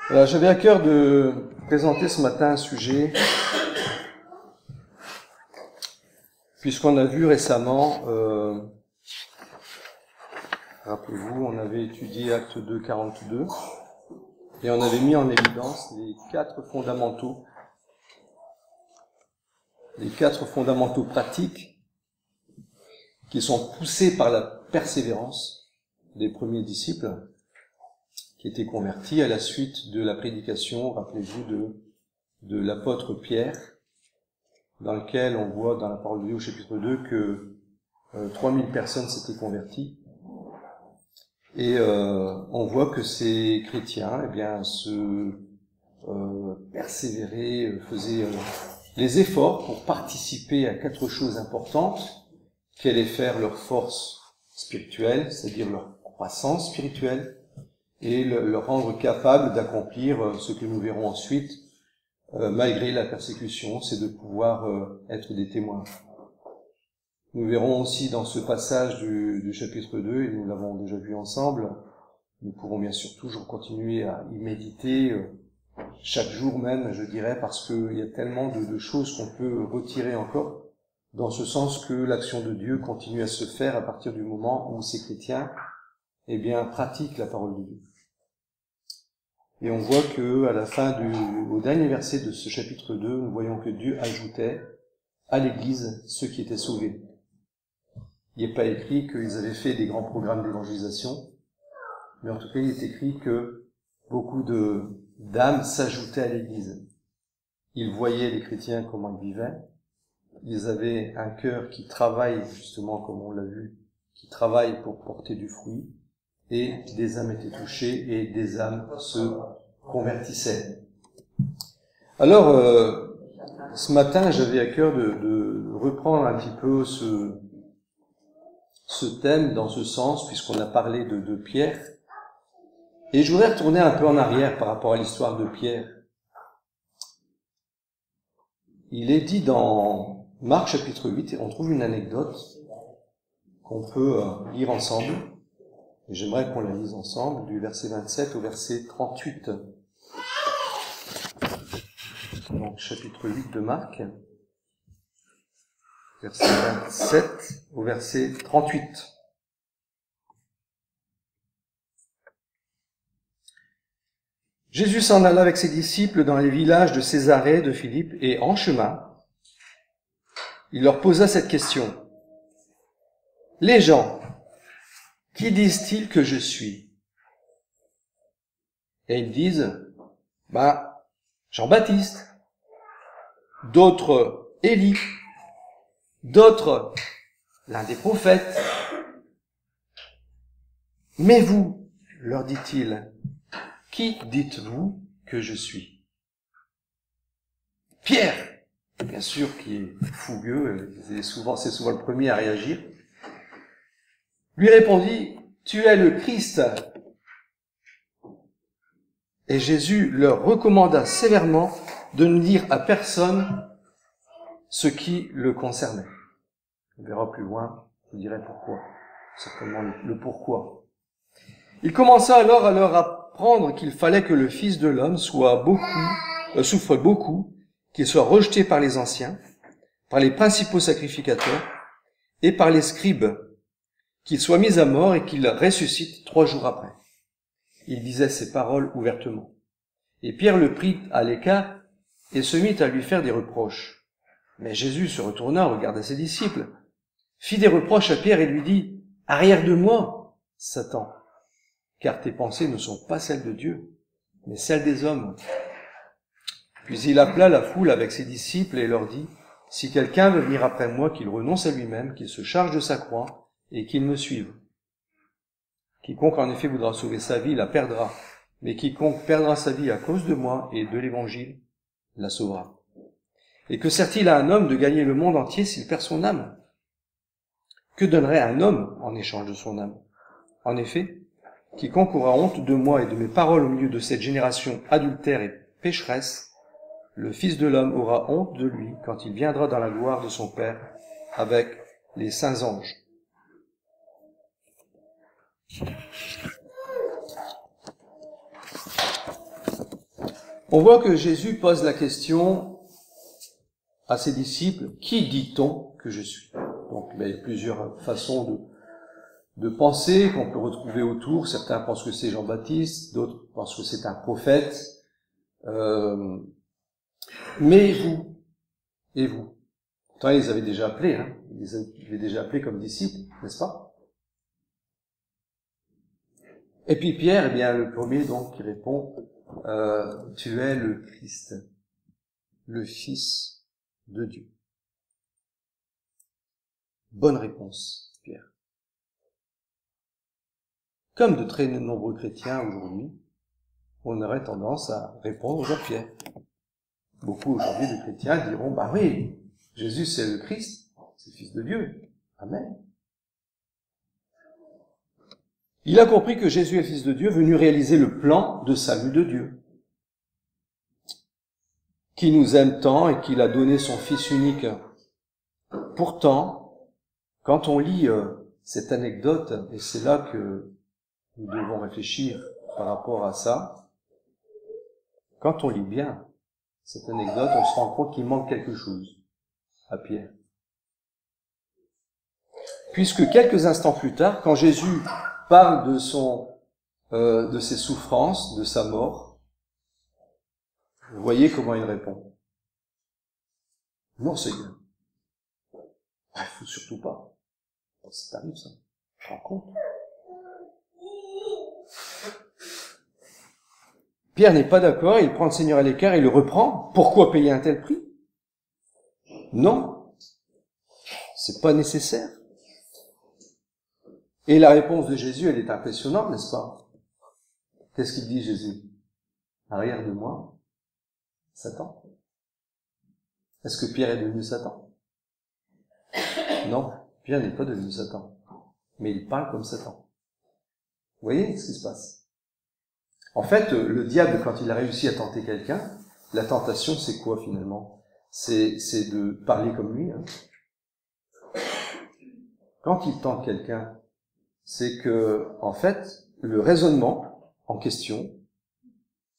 Voilà, j'avais à cœur de présenter ce matin un sujet, puisqu'on a vu récemment, rappelez-vous, on avait étudié Acte 2, 42, et on avait mis en évidence les quatre fondamentaux pratiques qui sont poussés par la persévérance des premiers disciples qui étaient convertis à la suite de la prédication, rappelez-vous, de l'apôtre Pierre, dans lequel on voit dans la parole de Dieu au chapitre 2 que 3000 personnes s'étaient converties. Et on voit que ces chrétiens, persévéraient, faisaient les efforts pour participer à quatre choses importantes, qui allaient faire leur force spirituelle, c'est-à-dire leur croissance spirituelle, et leur rendre capable d'accomplir ce que nous verrons ensuite, malgré la persécution, c'est de pouvoir être des témoins. Nous verrons aussi dans ce passage du chapitre 2, et nous l'avons déjà vu ensemble, nous pourrons bien sûr toujours continuer à y méditer, chaque jour même, je dirais, parce qu'il y a tellement de choses qu'on peut retirer encore, dans ce sens que l'action de Dieu continue à se faire à partir du moment où ces chrétiens, pratiquent la parole de Dieu. Et on voit que, à la fin au dernier verset de ce chapitre 2, nous voyons que Dieu ajoutait à l'Église ceux qui étaient sauvés. Il n'est pas écrit qu'ils avaient fait des grands programmes d'évangélisation, mais en tout cas, il est écrit que beaucoup d'âmes s'ajoutaient à l'Église. Ils voyaient les chrétiens comment ils vivaient. Ils avaient un cœur qui travaille, justement, comme on l'a vu, qui travaille pour porter du fruit, et des âmes étaient touchées et des âmes se convertissaient. Alors, ce matin, j'avais à cœur de reprendre un petit peu ce thème dans ce sens, puisqu'on a parlé de Pierre. Et je voudrais retourner un peu en arrière par rapport à l'histoire de Pierre. Il est dit dans Marc chapitre 8, et on trouve une anecdote qu'on peut lire ensemble. Et j'aimerais qu'on la lise ensemble, du verset 27 au verset 38. Donc, chapitre 8 de Marc, verset 27 au verset 38. Jésus s'en alla avec ses disciples dans les villages de Césarée, de Philippe, et en chemin, il leur posa cette question. Les gens, qui disent-ils que je suis? Et ils disent, Jean-Baptiste, d'autres Élie, d'autres l'un des prophètes. Mais vous, leur dit-il, qui dites-vous que je suis? Pierre, bien sûr, qui est fougueux, c'est souvent le premier à réagir, lui répondit, tu es le Christ. Et Jésus leur recommanda sévèrement de ne dire à personne ce qui le concernait. On verra plus loin, je dirai pourquoi. Certainement le pourquoi. Il commença alors à leur apprendre qu'il fallait que le Fils de l'homme souffre beaucoup, qu'il soit rejeté par les anciens, par les principaux sacrificateurs et par les scribes, qu'il soit mis à mort et qu'il ressuscite 3 jours après. Il disait ces paroles ouvertement. Et Pierre le prit à l'écart et se mit à lui faire des reproches. Mais Jésus se retourna, regarda ses disciples, fit des reproches à Pierre et lui dit, « Arrière de moi, Satan, car tes pensées ne sont pas celles de Dieu, mais celles des hommes. » Puis il appela la foule avec ses disciples et leur dit, « Si quelqu'un veut venir après moi, qu'il renonce à lui-même, qu'il se charge de sa croix et qu'il me suive. Quiconque en effet voudra sauver sa vie la perdra, mais quiconque perdra sa vie à cause de moi et de l'Évangile la sauvera. Et que sert-il à un homme de gagner le monde entier s'il perd son âme? Que donnerait un homme en échange de son âme? En effet, quiconque aura honte de moi et de mes paroles au milieu de cette génération adultère et pécheresse, le Fils de l'homme aura honte de lui quand il viendra dans la gloire de son Père avec les saints anges. On voit que Jésus pose la question à ses disciples, qui dit-on que je suis? Donc, il y a plusieurs façons de penser qu'on peut retrouver autour. Certains pensent que c'est Jean-Baptiste, d'autres pensent que c'est un prophète. Mais vous, et vous? Pourtant, ils les avaient déjà appelés, hein. Ils les avaient déjà appelés comme disciples, n'est-ce pas? Et puis Pierre, eh bien, le premier, donc, qui répond, tu es le Christ, le Fils de Dieu. Bonne réponse, Pierre. Comme de très nombreux chrétiens aujourd'hui, on aurait tendance à répondre à Pierre. Beaucoup aujourd'hui de chrétiens diront, bah oui, Jésus c'est le Christ, c'est le Fils de Dieu. Amen. Il a compris que Jésus est le Fils de Dieu, venu réaliser le plan de salut de Dieu, qui nous aime tant et qu'il a donné son Fils unique. Pourtant, quand on lit cette anecdote, et c'est là que nous devons réfléchir par rapport à ça, quand on lit bien cette anecdote, on se rend compte qu'il manque quelque chose à Pierre. Puisque quelques instants plus tard, quand Jésus parle de ses souffrances, de sa mort, vous voyez comment il répond. Non, Seigneur. Il faut surtout pas. Ça t'arrive, ça. Tu te rends compte? Pierre n'est pas d'accord, il prend le Seigneur à l'écart et le reprend. Pourquoi payer un tel prix? Non. C'est pas nécessaire. Et la réponse de Jésus, elle est impressionnante, n'est-ce pas? Qu'est-ce qu'il dit, Jésus? Arrière de moi, Satan. Est-ce que Pierre est devenu Satan? Non, Pierre n'est pas devenu Satan. Mais il parle comme Satan. Vous voyez ce qui se passe? En fait, le diable, quand il a réussi à tenter quelqu'un, la tentation, c'est quoi finalement? C'est de parler comme lui. Hein. Quand il tente quelqu'un, c'est que, en fait, le raisonnement en question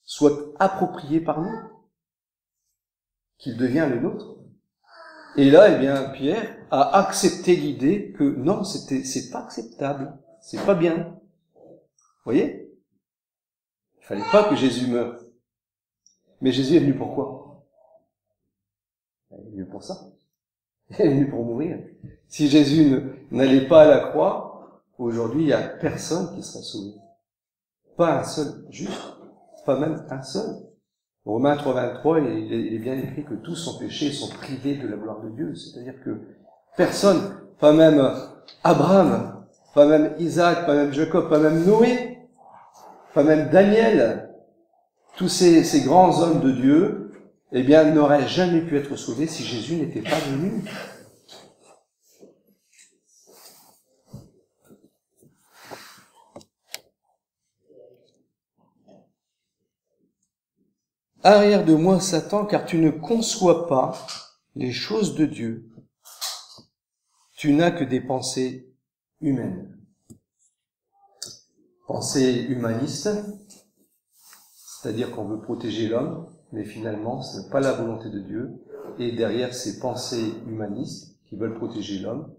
soit approprié par nous, qu'il devient le nôtre. Et là, eh bien, Pierre a accepté l'idée que non, c'est pas acceptable, c'est pas bien. Vous voyez? Il fallait pas que Jésus meure. Mais Jésus est venu pour quoi? Il est venu pour ça. Il est venu pour mourir. Si Jésus n'allait pas à la croix, aujourd'hui, il n'y a personne qui serait sauvé. Pas un seul, juste, pas même un seul. Romains 3,23, il est bien écrit que tous sont péchés et sont privés de la gloire de Dieu. C'est-à-dire que personne, pas même Abraham, pas même Isaac, pas même Jacob, pas même Noé, pas même Daniel, tous ces grands hommes de Dieu, eh bien, n'auraient jamais pu être sauvés si Jésus n'était pas venu. Arrière de moi, Satan, car tu ne conçois pas les choses de Dieu. Tu n'as que des pensées humaines. Pensée humaniste, c'est-à-dire qu'on veut protéger l'homme, mais finalement, ce n'est pas la volonté de Dieu. Et derrière ces pensées humanistes qui veulent protéger l'homme,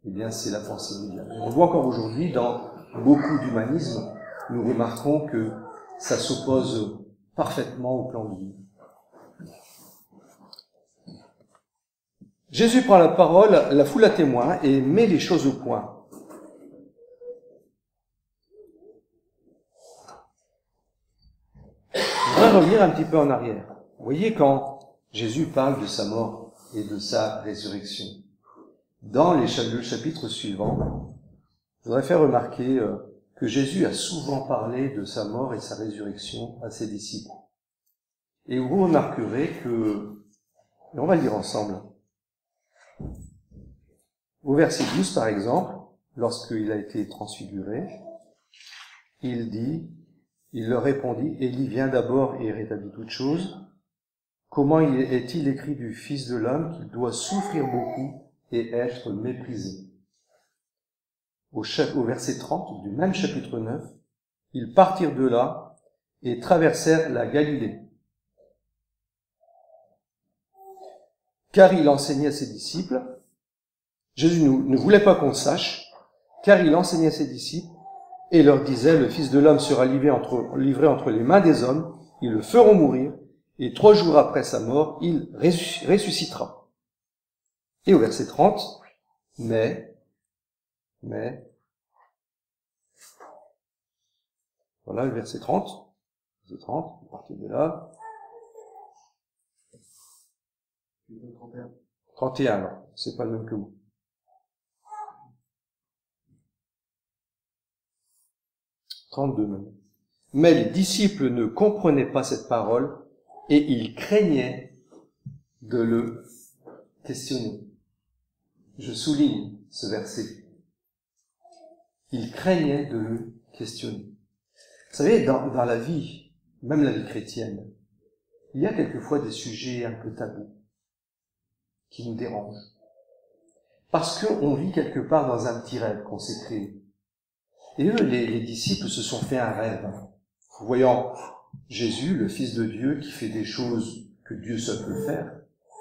eh bien, c'est la pensée du diable. On voit encore aujourd'hui, dans beaucoup d'humanisme, nous remarquons que ça s'oppose parfaitement au plan de Dieu. Jésus prend la parole, la foule à témoin et met les choses au point. Je voudrais revenir un petit peu en arrière. Vous voyez, quand Jésus parle de sa mort et de sa résurrection, dans le chapitre suivant, je voudrais faire remarquer que Jésus a souvent parlé de sa mort et sa résurrection à ses disciples. Et vous remarquerez que, et on va le lire ensemble, au verset 12 par exemple, lorsqu'il a été transfiguré, il leur répondit, Élie vient d'abord et rétablit toutes choses. Comment est-il écrit du Fils de l'homme qu'il doit souffrir beaucoup et être méprisé? Au verset 30 du même chapitre 9, ils partirent de là et traversèrent la Galilée. car il enseignait à ses disciples. Jésus ne voulait pas qu'on le sache, car il enseignait à ses disciples et leur disait, le Fils de l'homme sera livré entre les mains des hommes, ils le feront mourir, et 3 jours après sa mort, il ressuscitera. Et au verset 30, mais, voilà le verset 30, à partir de là. 31 alors, c'est pas le même que vous. 32 même. Mais les disciples ne comprenaient pas cette parole et ils craignaient de le questionner. Je souligne ce verset. Ils craignaient de le questionner. Vous savez, dans la vie, même la vie chrétienne, il y a quelquefois des sujets un peu tabous qui nous dérangent. Parce qu'on vit quelque part dans un petit rêve qu'on s'est créé. Et eux, les disciples se sont fait un rêve. Voyant Jésus, le Fils de Dieu, qui fait des choses que Dieu seul peut faire.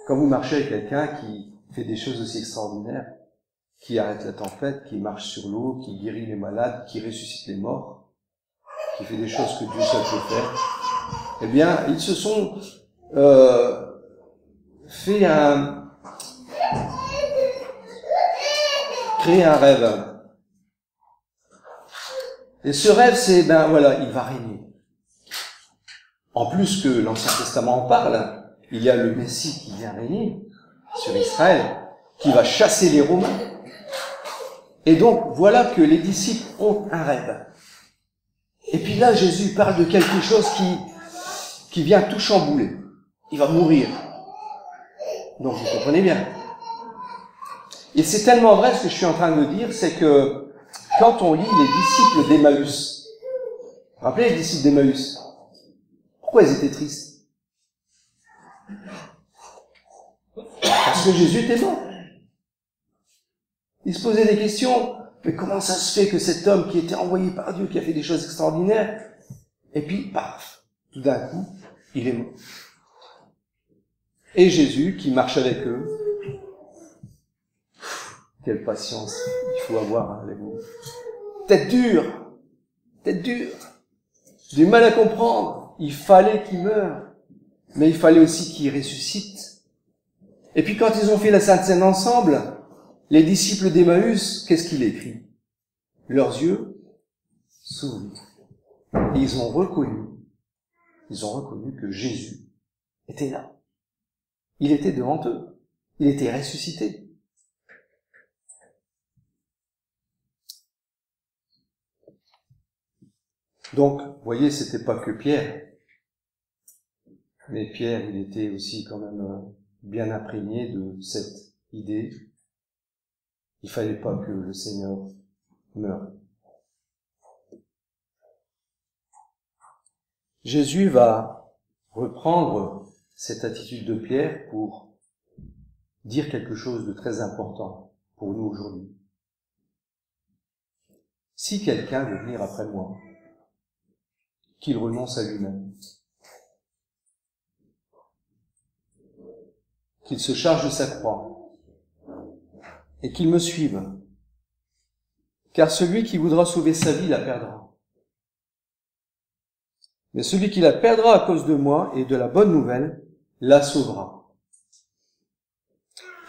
Quand vous marchez avec quelqu'un qui fait des choses aussi extraordinaires, qui arrête la tempête, qui marche sur l'eau, qui guérit les malades, qui ressuscite les morts, qui fait des choses que Dieu seul peut faire, eh bien, ils se sont créé un rêve. Et ce rêve, c'est, il va régner. En plus que l'Ancien Testament en parle, il y a le Messie qui vient régner sur Israël, qui va chasser les Romains. Et donc, voilà que les disciples ont un rêve. Et puis là, Jésus parle de quelque chose qui vient tout chambouler. Il va mourir. Donc, vous comprenez bien. Et c'est tellement vrai ce que je suis en train de dire, c'est que quand on lit les disciples d'Emmaüs, vous vous rappelez les disciples d'Emmaüs? Pourquoi ils étaient tristes? Parce que Jésus était mort. Ils se posaient des questions. Mais comment ça se fait que cet homme qui était envoyé par Dieu, qui a fait des choses extraordinaires, et puis, paf, tout d'un coup, il est mort. Et Jésus, qui marche avec eux, quelle patience il faut avoir avec vous. Tête dure, du mal à comprendre. Il fallait qu'il meure, mais il fallait aussi qu'il ressuscite. Et puis quand ils ont fait la Sainte Seine ensemble, les disciples d'Emmaüs, qu'est-ce qu'il écrit? Leurs yeux s'ouvrent. Et ils ont reconnu que Jésus était là. Il était devant eux. Il était ressuscité. Donc, vous voyez, c'était pas que Pierre. Mais Pierre, il était aussi quand même bien imprégné de cette idée. Il fallait pas que le Seigneur meure. Jésus va reprendre cette attitude de Pierre pour dire quelque chose de très important pour nous aujourd'hui. Si quelqu'un veut venir après moi, qu'il renonce à lui-même, qu'il se charge de sa croix et qu'il me suive, car celui qui voudra sauver sa vie la perdra. Mais celui qui la perdra à cause de moi et de la bonne nouvelle la sauvera.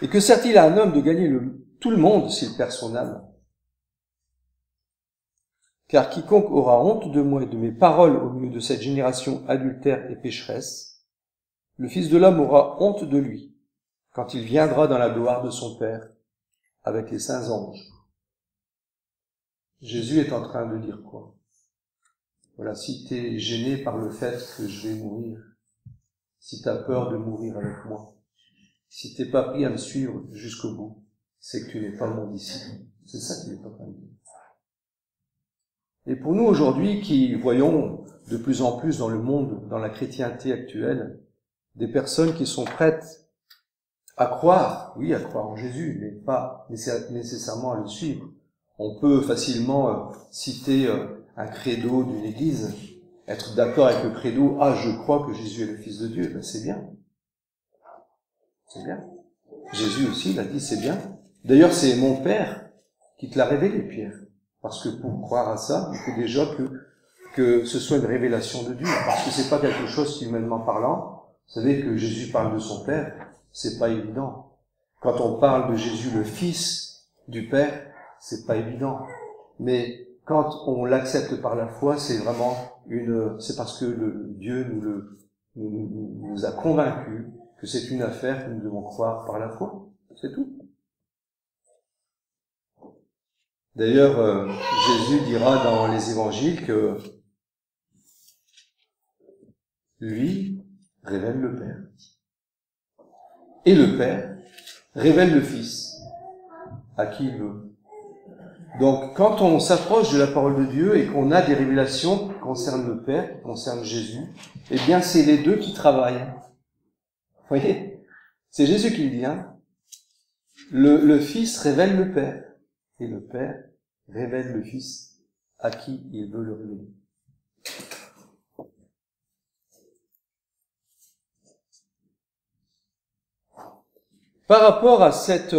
Et que sert-il à un homme de gagner tout le monde s'il perd son âme? Car quiconque aura honte de moi et de mes paroles au milieu de cette génération adultère et pécheresse, le Fils de l'homme aura honte de lui quand il viendra dans la gloire de son Père avec les saints anges. Jésus est en train de dire quoi? Voilà, si tu es gêné par le fait que je vais mourir, si tu as peur de mourir avec moi, si tu n'es pas pris à me suivre jusqu'au bout, c'est que tu n'es pas mon disciple. C'est ça qu'il est en train de dire. Et pour nous aujourd'hui, qui voyons de plus en plus dans le monde, dans la chrétienté actuelle, des personnes qui sont prêtes à croire en Jésus, mais pas nécessairement à le suivre. On peut facilement citer un credo d'une église, être d'accord avec le credo, je crois que Jésus est le Fils de Dieu, c'est bien. C'est bien. Jésus aussi l'a dit, c'est bien. D'ailleurs, c'est mon Père qui te l'a révélé, Pierre. Parce que pour croire à ça, il faut déjà que ce soit une révélation de Dieu. Parce que c'est pas quelque chose qui, humainement parlant, vous savez que Jésus parle de son Père, c'est pas évident. Quand on parle de Jésus, le Fils du Père, c'est pas évident. Mais quand on l'accepte par la foi, c'est vraiment c'est parce que Dieu nous a convaincus que c'est une affaire que nous devons croire par la foi. C'est tout. D'ailleurs, Jésus dira dans les évangiles que lui révèle le Père. Et le Père révèle le Fils à qui il veut. Donc, quand on s'approche de la parole de Dieu et qu'on a des révélations qui concernent le Père, qui concernent Jésus, eh bien, c'est les deux qui travaillent. Vous voyez? C'est Jésus qui le dit, hein. Le Fils révèle le Père, et le Père révèle le Fils à qui il veut le révéler. Par rapport à cette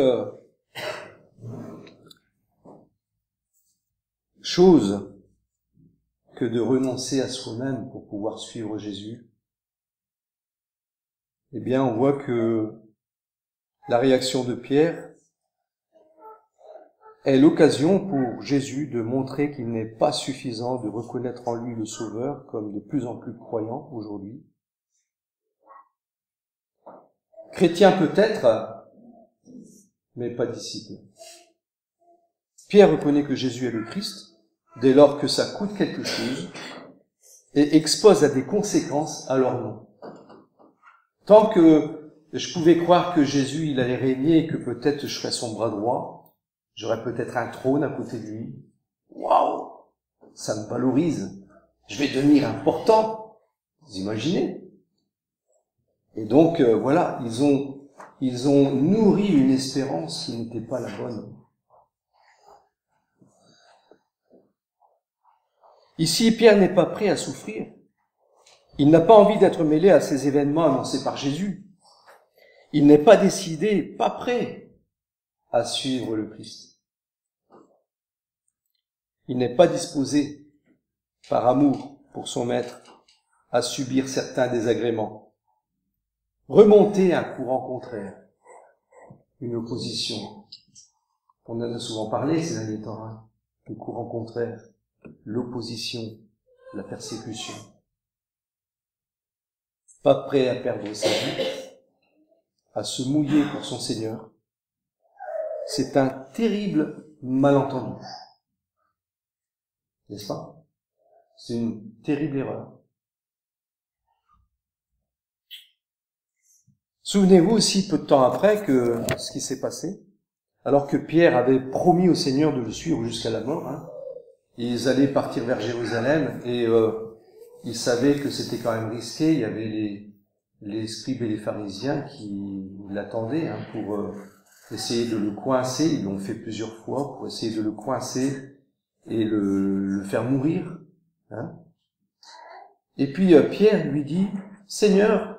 chose que de renoncer à soi-même pour pouvoir suivre Jésus, eh bien, on voit que la réaction de Pierre est l'occasion pour Jésus de montrer qu'il n'est pas suffisant de reconnaître en lui le Sauveur, comme de plus en plus de croyants aujourd'hui. Chrétien peut-être, mais pas disciple. Pierre reconnaît que Jésus est le Christ, dès lors que ça coûte quelque chose, et expose à des conséquences à leur nom. Tant que je pouvais croire que Jésus, il allait régner et que peut-être je serais son bras droit, j'aurais peut-être un trône à côté de lui. Waouh! Ça me valorise. Je vais devenir important. Vous imaginez? Et donc, voilà, ils ont nourri une espérance qui n'était pas la bonne. Ici, Pierre n'est pas prêt à souffrir. Il n'a pas envie d'être mêlé à ces événements annoncés par Jésus. Il n'est pas décidé, pas prêt à suivre le Christ. Il n'est pas disposé, par amour pour son maître, à subir certains désagréments. Remonter un courant contraire, une opposition. On en a souvent parlé ces derniers temps, hein, le courant contraire, l'opposition, la persécution. Pas prêt à perdre sa vie, à se mouiller pour son Seigneur. C'est un terrible malentendu. N'est-ce pas? C'est une terrible erreur. Souvenez-vous aussi peu de temps après que ce qui s'est passé, alors que Pierre avait promis au Seigneur de le suivre jusqu'à la mort, hein, ils allaient partir vers Jérusalem et ils savaient que c'était quand même risqué. Il y avait les scribes et les pharisiens qui l'attendaient hein, pour essayer de le coincer. Ils l'ont fait plusieurs fois pour essayer de le coincer et le faire mourir. Hein. Et puis Pierre lui dit, « Seigneur,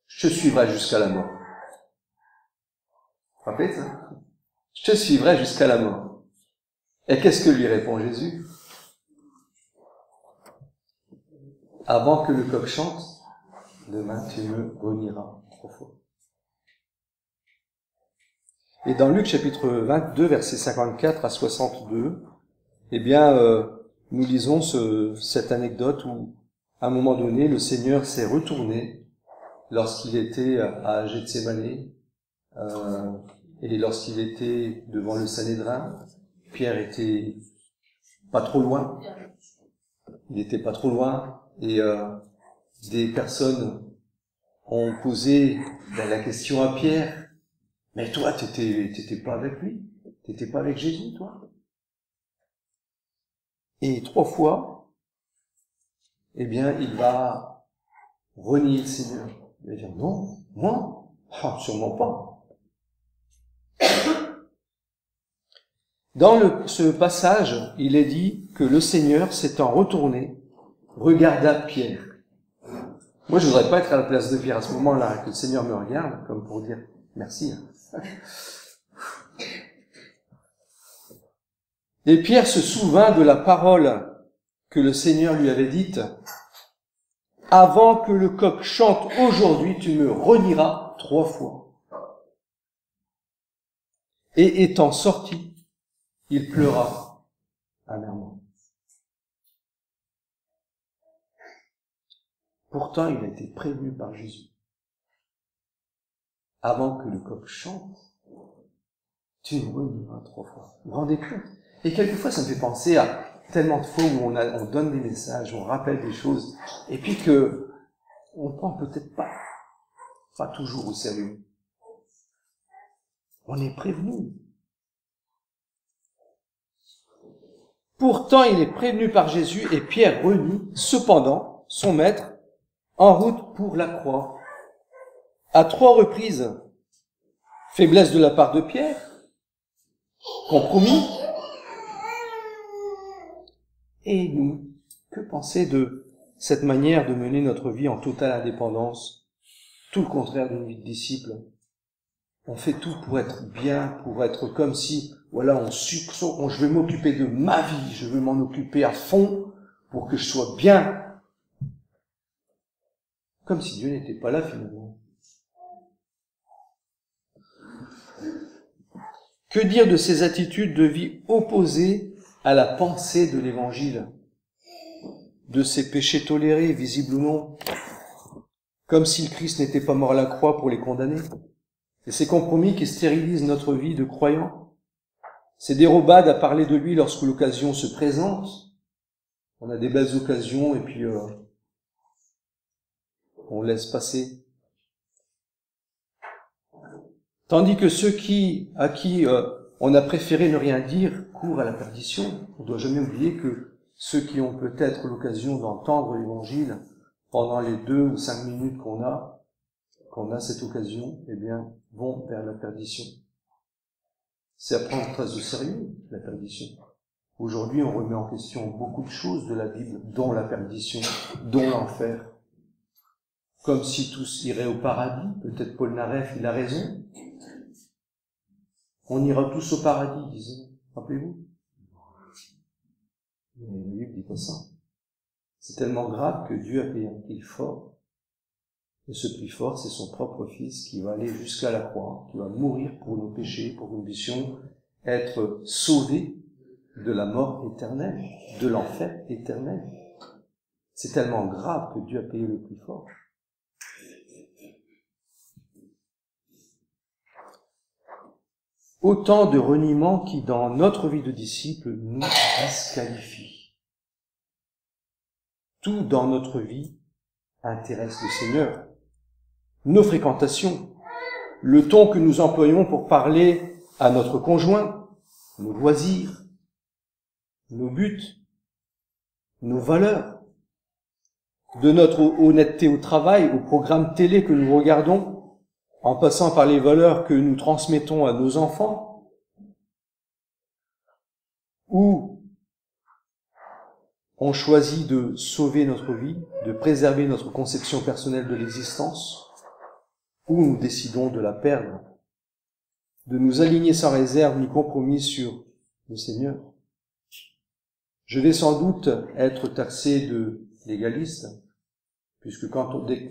je te suivrai jusqu'à la mort. » Vous vous rappelez ça? Je te suivrai jusqu'à la mort. Et qu'est-ce que lui répond Jésus? Avant que le coq chante, demain tu me renieras 3 fois. Et dans Luc chapitre 22, versets 54 à 62, eh bien, nous lisons cette anecdote où, à un moment donné, le Seigneur s'est retourné lorsqu'il était à Gethsémanée, et lorsqu'il était devant le Sanhédrin. Pierre était pas trop loin. Il était pas trop loin, et des personnes ont posé la question à Pierre. Mais toi, t'étais pas avec lui? T'étais pas avec Jésus, toi? Et 3 fois, eh bien, il va renier le Seigneur. Il va dire, non, moi? Sûrement pas. Dans ce passage, il est dit que le Seigneur, s'étant retourné, regarda Pierre. Moi, je voudrais pas être à la place de Pierre à ce moment-là, que le Seigneur me regarde, comme pour dire, Merci. Et Pierre se souvint de la parole que le Seigneur lui avait dite. Avant que le coq chante aujourd'hui, tu me renieras 3 fois. Et étant sorti, il pleura amèrement. Pourtant, il a été prévenu par Jésus. Avant que le coq chante, tu me renieras 3 fois. Vous vous rendez compte? Et quelquefois, ça me fait penser à tellement de fois où on donne des messages, on rappelle des choses, et puis que on prend peut-être pas toujours au sérieux. On est prévenu. Pourtant, il est prévenu par Jésus et Pierre renie, cependant, son maître, en route pour la croix. À 3 reprises, faiblesse de la part de Pierre, compromis. Et nous, que penser de cette manière de mener notre vie en totale indépendance, tout le contraire d'une vie de disciple? On fait tout pour être bien, pour être comme si, voilà, je vais m'occuper de ma vie, je veux m'en occuper à fond pour que je sois bien. Comme si Dieu n'était pas là finalement. Que dire de ces attitudes de vie opposées à la pensée de l'Évangile? De ces péchés tolérés, visibles ou non? Comme si le Christ n'était pas mort à la croix pour les condamner? Et ces compromis qui stérilisent notre vie de croyants, ces dérobades à parler de lui lorsque l'occasion se présente, on a des belles occasions et puis on laisse passer. Tandis que ceux à qui on a préféré ne rien dire courent à la perdition. On ne doit jamais oublier que ceux qui ont peut-être l'occasion d'entendre l'Évangile pendant les 2 ou 5 minutes qu'on a cette occasion, eh bien, vont vers la perdition. C'est à prendre très au sérieux, la perdition. Aujourd'hui, on remet en question beaucoup de choses de la Bible, dont la perdition, dont l'enfer. Comme si tous iraient au paradis. Peut-être Paul Naref, il a raison. On ira tous au paradis, disait. Rappelez-vous. Mais le livre dit pas ça. C'est tellement grave que Dieu a payé un prix fort. Et ce prix fort, c'est son propre Fils qui va aller jusqu'à la croix, qui va mourir pour nos péchés, pour que nous puissions être sauvés de la mort éternelle, de l'enfer éternel. C'est tellement grave que Dieu a payé le prix fort. Autant de reniements qui, dans notre vie de disciple, nous disqualifient. Tout dans notre vie intéresse le Seigneur. Nos fréquentations, le ton que nous employons pour parler à notre conjoint, nos loisirs, nos buts, nos valeurs, de notre honnêteté au travail, au programme télé que nous regardons, en passant par les valeurs que nous transmettons à nos enfants, ou on choisit de sauver notre vie, de préserver notre conception personnelle de l'existence, ou nous décidons de la perdre, de nous aligner sans réserve ni compromis sur le Seigneur. Je vais sans doute être taxé de légaliste, puisque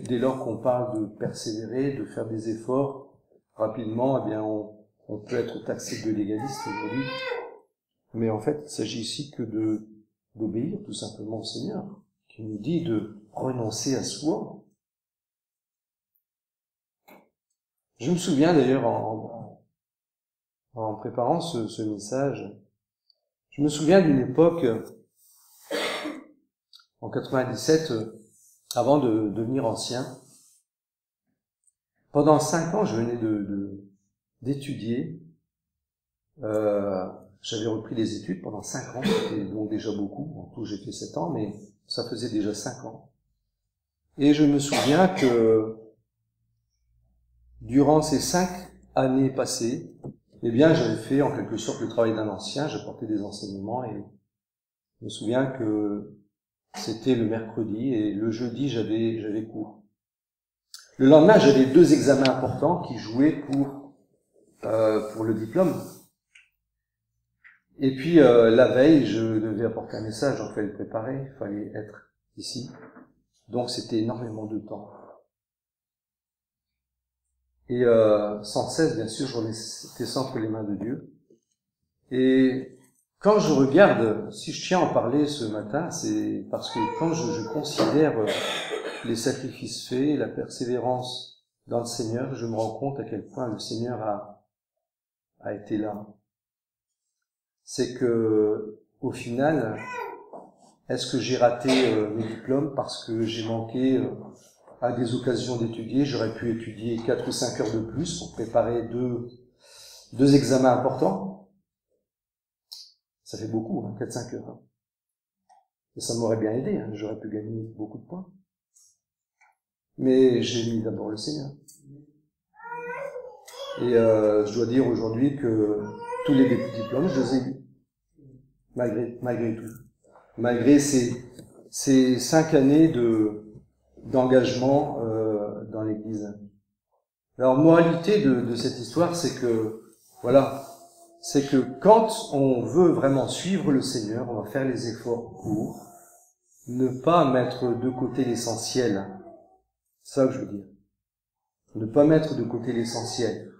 dès lors qu'on parle de persévérer, de faire des efforts rapidement, eh bien on peut être taxé de légaliste aujourd'hui. Mais en fait, il s'agit ici que d'obéir tout simplement au Seigneur, qui nous dit de renoncer à soi. Je me souviens d'ailleurs en préparant ce message, je me souviens d'une époque, en 97, avant de devenir ancien. Pendant 5 ans, je venais d'étudier. J'avais repris les études pendant 5 ans, c'était donc déjà beaucoup. En tout, j'ai fait 7 ans, mais ça faisait déjà 5 ans. Et je me souviens que durant ces 5 années passées, eh bien, j'avais fait en quelque sorte le travail d'un ancien, j'apportais des enseignements et je me souviens que c'était le mercredi et le jeudi, j'avais cours. Le lendemain, j'avais 2 examens importants qui jouaient pour le diplôme. Et puis, la veille, je devais apporter un message, donc il fallait le préparer, il fallait être ici. Donc, c'était énormément de temps. Et sans cesse, bien sûr, je remettais ça entre les mains de Dieu. Et quand je regarde, si je tiens à en parler ce matin, c'est parce que quand je considère les sacrifices faits, la persévérance dans le Seigneur, je me rends compte à quel point le Seigneur a été là. C'est que, au final, est-ce que j'ai raté mes diplômes parce que j'ai manqué à des occasions d'étudier? J'aurais pu étudier 4 ou 5 heures de plus pour préparer deux examens importants. Ça fait beaucoup, 4-5 heures. Et ça m'aurait bien aidé, j'aurais pu gagner beaucoup de points. Mais j'ai mis d'abord le Seigneur. Et je dois dire aujourd'hui que tous les diplômes, je les ai eus. Malgré tout. Malgré ces 5 années d'engagement dans l'Église. Alors, moralité de cette histoire, c'est que, voilà, c'est que quand on veut vraiment suivre le Seigneur, on va faire les efforts pour ne pas mettre de côté l'essentiel. C'est ça que je veux dire. Ne pas mettre de côté l'essentiel.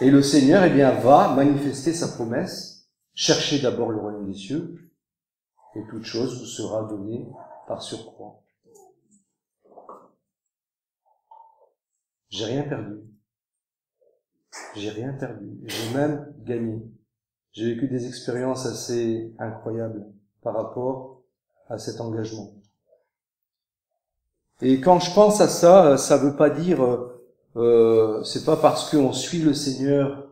Et le Seigneur, eh bien, va manifester sa promesse. Cherchez d'abord le royaume des cieux, et toute chose vous sera donnée par surcroît. J'ai rien perdu. J'ai rien perdu. J'ai même gagné. J'ai vécu des expériences assez incroyables par rapport à cet engagement. Et quand je pense à ça, ça veut pas dire, c'est pas parce qu'on suit le Seigneur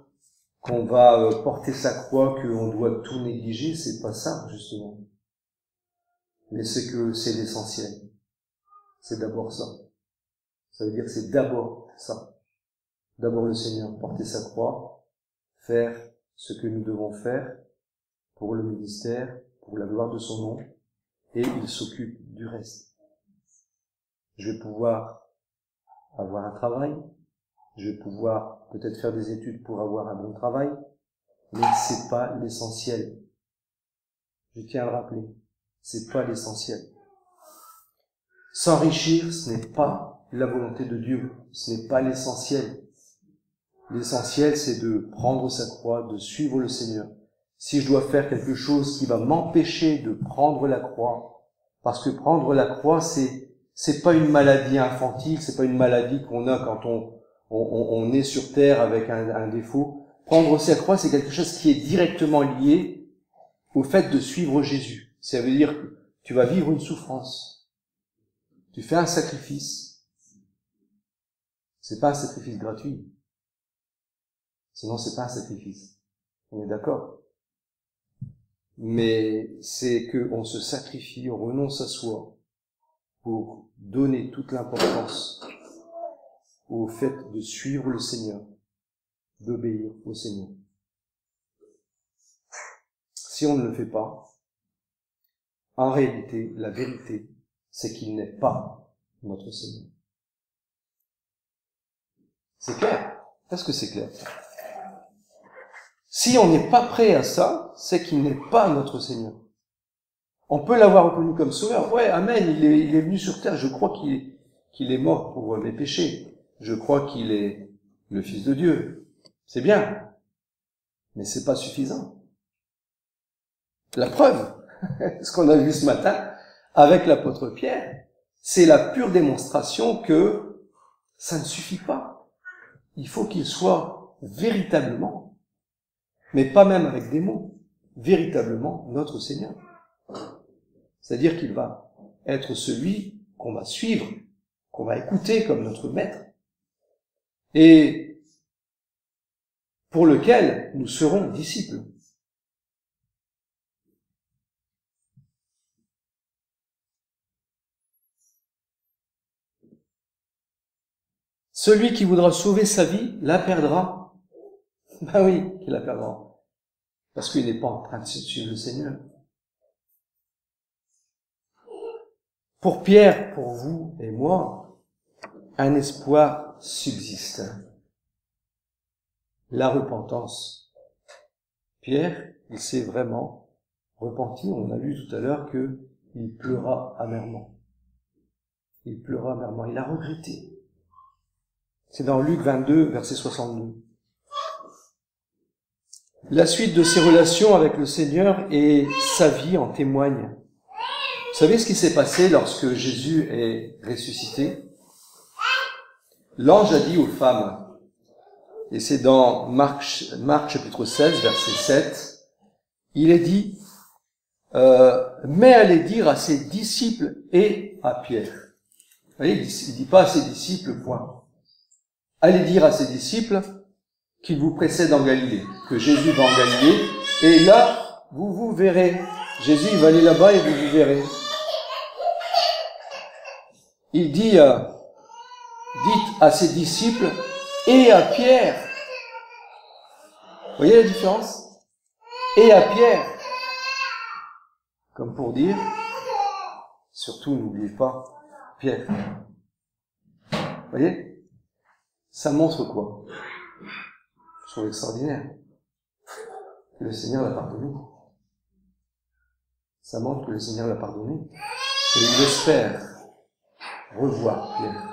qu'on va porter sa croix qu'on doit tout négliger. C'est pas ça, justement. Mais c'est que c'est l'essentiel. C'est d'abord ça. Ça veut dire que c'est d'abord ça. D'abord le Seigneur, porter sa croix, faire ce que nous devons faire pour le ministère, pour la gloire de son nom, et il s'occupe du reste. Je vais pouvoir avoir un travail, je vais pouvoir peut-être faire des études pour avoir un bon travail, mais c'est pas l'essentiel. Je tiens à le rappeler, c'est pas l'essentiel. S'enrichir, ce n'est pas la volonté de Dieu, ce n'est pas l'essentiel. L'essentiel, c'est de prendre sa croix, de suivre le Seigneur. Si je dois faire quelque chose qui va m'empêcher de prendre la croix, parce que prendre la croix, c'est pas une maladie infantile, c'est pas une maladie qu'on a quand on est sur terre avec un défaut. Prendre sa croix, c'est quelque chose qui est directement lié au fait de suivre Jésus. Ça veut dire que tu vas vivre une souffrance. Tu fais un sacrifice. C'est pas un sacrifice gratuit. Sinon, c'est pas un sacrifice. On est d'accord? Mais c'est qu'on se sacrifie, on renonce à soi pour donner toute l'importance au fait de suivre le Seigneur, d'obéir au Seigneur. Si on ne le fait pas, en réalité, la vérité, c'est qu'il n'est pas notre Seigneur. C'est clair? Est-ce que c'est clair? Si on n'est pas prêt à ça, c'est qu'il n'est pas notre Seigneur. On peut l'avoir reconnu comme sauveur. Ouais, amen, il est venu sur terre. Je crois qu'il est mort pour mes péchés. Je crois qu'il est le Fils de Dieu. C'est bien. Mais c'est pas suffisant. La preuve, ce qu'on a vu ce matin avec l'apôtre Pierre, c'est la pure démonstration que ça ne suffit pas. Il faut qu'il soit véritablement, mais pas même avec des mots, véritablement notre Seigneur. C'est-à-dire qu'il va être celui qu'on va suivre, qu'on va écouter comme notre maître, et pour lequel nous serons disciples. Celui qui voudra sauver sa vie la perdra. Ben oui, qu'il la perdra. Parce qu'il n'est pas en train de suivre le Seigneur. Pour Pierre, pour vous et moi, un espoir subsiste. La repentance. Pierre, il s'est vraiment repenti. On a lu tout à l'heure qu'il pleura amèrement. Il pleura amèrement. Il a regretté. C'est dans Luc 22, verset 62. La suite de ses relations avec le Seigneur et sa vie en témoigne. Vous savez ce qui s'est passé lorsque Jésus est ressuscité? L'ange a dit aux femmes, et c'est dans Marc chapitre 16, verset 7, il est dit, mais allez dire à ses disciples et à Pierre. Vous voyez, il dit pas à ses disciples, point. Allez dire à ses disciples qu'il vous précède en Galilée, que Jésus va en Galilée, et là, vous verrez. Jésus, il va aller là-bas et vous verrez. Il dit, dites à ses disciples et à Pierre. Vous voyez la différence? Et à Pierre. Comme pour dire, surtout n'oubliez pas Pierre. Vous voyez? Ça montre quoi? Je trouve extraordinaire. Que le Seigneur l'a pardonné. Ça montre que le Seigneur l'a pardonné. Et il espère revoir Pierre.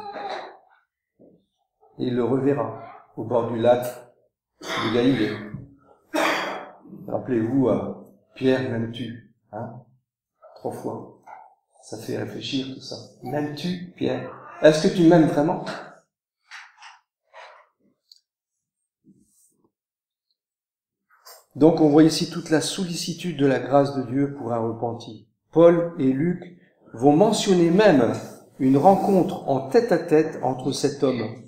Et il le reverra au bord du lac de Galilée. Rappelez-vous, Pierre, m'aimes-tu? Hein? 3 fois. Ça fait réfléchir tout ça. M'aimes-tu, Pierre? Est-ce que tu m'aimes vraiment? Donc on voit ici toute la sollicitude de la grâce de Dieu pour un repenti. Paul et Luc vont mentionner même une rencontre en tête-à-tête entre cet homme.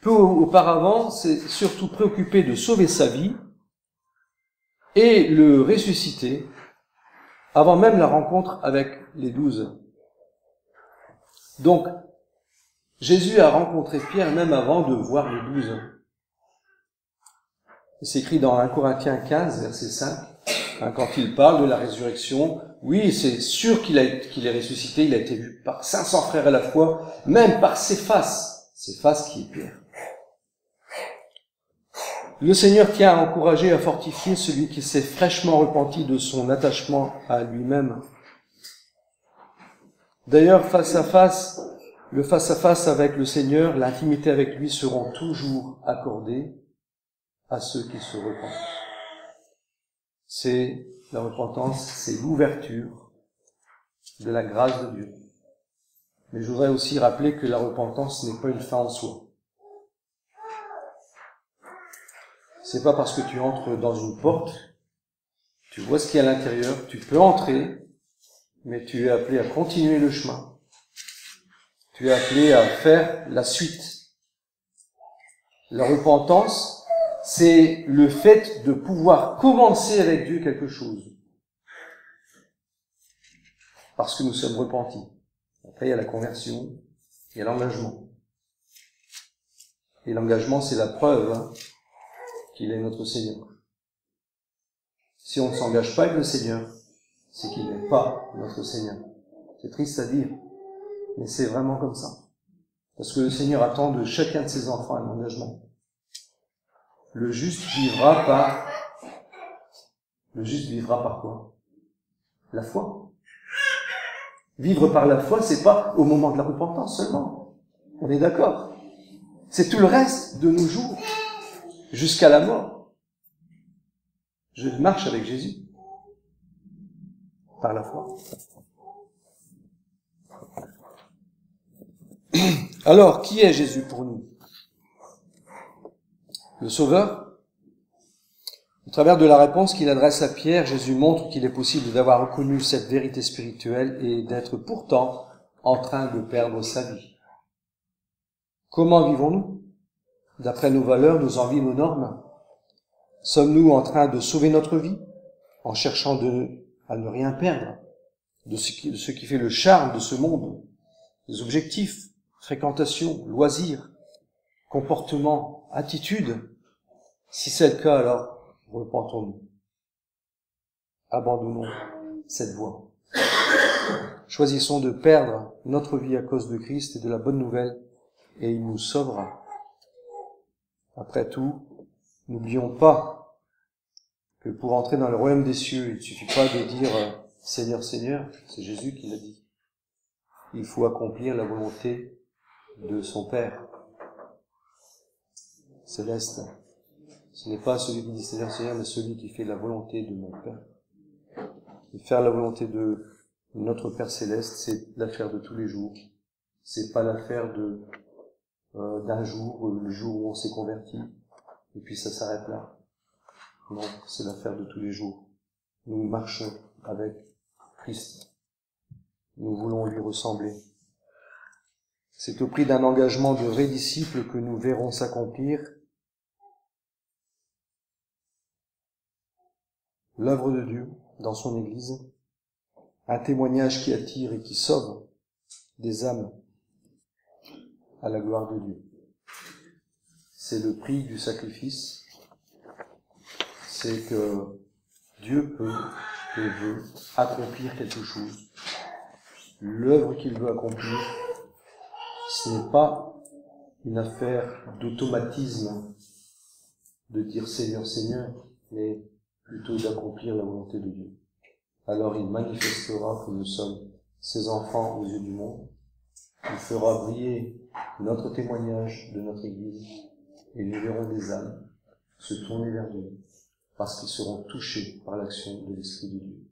Peu auparavant, c'est surtout préoccupé de sauver sa vie et le ressusciter avant même la rencontre avec les 12. Donc, Jésus a rencontré Pierre même avant de voir les 12. C'est écrit dans 1 Corinthiens 15, verset 5, quand il parle de la résurrection. Oui, c'est sûr qu'il est ressuscité, il a été vu par 500 frères à la fois, même par Céphas qui est Pierre. Le Seigneur tient à encourager, à fortifier celui qui s'est fraîchement repenti de son attachement à lui-même. D'ailleurs, le face-à-face avec le Seigneur, l'intimité avec lui seront toujours accordés à ceux qui se repentent. C'est la repentance, c'est l'ouverture de la grâce de Dieu. Mais je voudrais aussi rappeler que la repentance n'est pas une fin en soi. C'est pas parce que tu entres dans une porte, tu vois ce qu'il y a à l'intérieur, tu peux entrer, mais tu es appelé à continuer le chemin. Tu es appelé à faire la suite. La repentance, c'est le fait de pouvoir commencer avec Dieu quelque chose. Parce que nous sommes repentis. Après, il y a la conversion, il y a l'engagement. Et l'engagement, c'est la preuve qu'il est notre Seigneur. Si on ne s'engage pas avec le Seigneur, c'est qu'il n'est pas notre Seigneur. C'est triste à dire, mais c'est vraiment comme ça. Parce que le Seigneur attend de chacun de ses enfants un engagement. Le juste vivra par quoi? La foi. Vivre par la foi, c'est pas au moment de la repentance seulement. On est d'accord. C'est tout le reste de nos jours, jusqu'à la mort. Je marche avec Jésus. Par la foi. Alors, qui est Jésus pour nous? Le Sauveur? Au travers de la réponse qu'il adresse à Pierre, Jésus montre qu'il est possible d'avoir reconnu cette vérité spirituelle et d'être pourtant en train de perdre sa vie. Comment vivons-nous? D'après nos valeurs, nos envies, nos normes? Sommes-nous en train de sauver notre vie en cherchant à ne rien perdre de ce qui fait le charme de ce monde? Les objectifs, fréquentation, loisirs, comportements, attitudes. Si c'est le cas, alors repentons-nous. Abandonnons cette voie. Choisissons de perdre notre vie à cause de Christ et de la bonne nouvelle, et il nous sauvera. Après tout, n'oublions pas que pour entrer dans le royaume des cieux, il ne suffit pas de dire « Seigneur, Seigneur », c'est Jésus qui l'a dit. Il faut accomplir la volonté de son Père céleste. Ce n'est pas celui qui dit Seigneur, Seigneur, mais celui qui fait la volonté de mon Père. Et faire la volonté de notre Père céleste, c'est l'affaire de tous les jours. C'est pas l'affaire d'un jour, le jour où on s'est converti, et puis ça s'arrête là. Non, c'est l'affaire de tous les jours. Nous marchons avec Christ. Nous voulons lui ressembler. C'est au prix d'un engagement de vrais disciples que nous verrons s'accomplir l'œuvre de Dieu dans son Église, un témoignage qui attire et qui sauve des âmes à la gloire de Dieu. C'est le prix du sacrifice, c'est que Dieu peut et veut accomplir quelque chose. L'œuvre qu'il veut accomplir, ce n'est pas une affaire d'automatisme, de dire Seigneur, Seigneur, mais plutôt d'accomplir la volonté de Dieu. Alors il manifestera que nous sommes ses enfants aux yeux du monde. Il fera briller notre témoignage de notre Église et nous verrons des âmes se tourner vers Dieu parce qu'ils seront touchés par l'action de l'Esprit de Dieu.